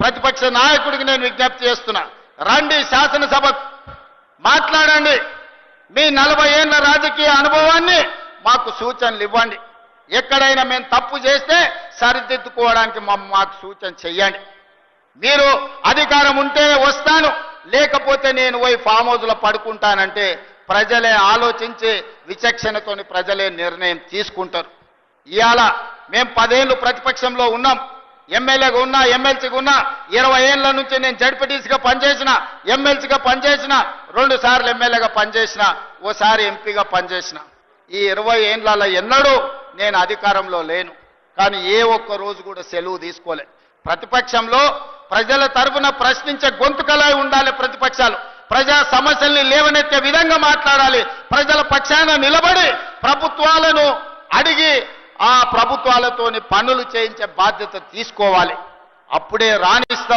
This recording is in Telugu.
ప్రతిపక్ష నాయకుడికి నేను విజ్ఞప్తి చేస్తున్నా, రండి శాసనసభకు మాట్లాడండి, మీ 40 ఏళ్ల రాజకీయ అనుభవాన్ని మాకు సూచనలు ఇవ్వండి, ఎక్కడైనా మేము తప్పు చేస్తే సరిదిద్దుకోవడానికి మాకు సూచన చెయ్యండి. మీరు అధికారం ఉంటే వస్తాను, లేకపోతే నేను పోయి ఫామ్ హౌస్లో పడుకుంటానంటే ప్రజలే ఆలోచించి విచక్షణతోని ప్రజలే నిర్ణయం తీసుకుంటారు. ఇవాళ మేము 10 ఏళ్ళు ప్రతిపక్షంలో ఉన్నాం, ఎమ్మెల్యేగా ఉన్నా, ఎమ్మెల్సీగా ఉన్నా, 20 ఏళ్ల నుంచి నేను జడ్పీటీసీగా పనిచేసిన, ఎమ్మెల్సీగా పనిచేసిన, 2 సార్లు ఎమ్మెల్యేగా పనిచేసిన, ఓసారి ఎంపీగా పనిచేసిన. ఈ 20 ఏళ్లలో ఎన్నడూ నేను అధికారంలో లేను, కానీ ఏ ఒక్క రోజు కూడా సెలవు తీసుకోలే. ప్రతిపక్షంలో ప్రజల తరఫున ప్రశ్నించే గొంతుకలై ఉండాలి. ప్రతిపక్షాలు ప్రజా సమస్యల్ని లేవనెత్తే విధంగా మాట్లాడాలి. ప్రజల పక్షాన నిలబడి ప్రభుత్వాలను అడిగి ఆ ప్రభుత్వాలతోని పనులు చేయించే బాధ్యత తీసుకోవాలి. అప్పుడే రాణిస్తాం.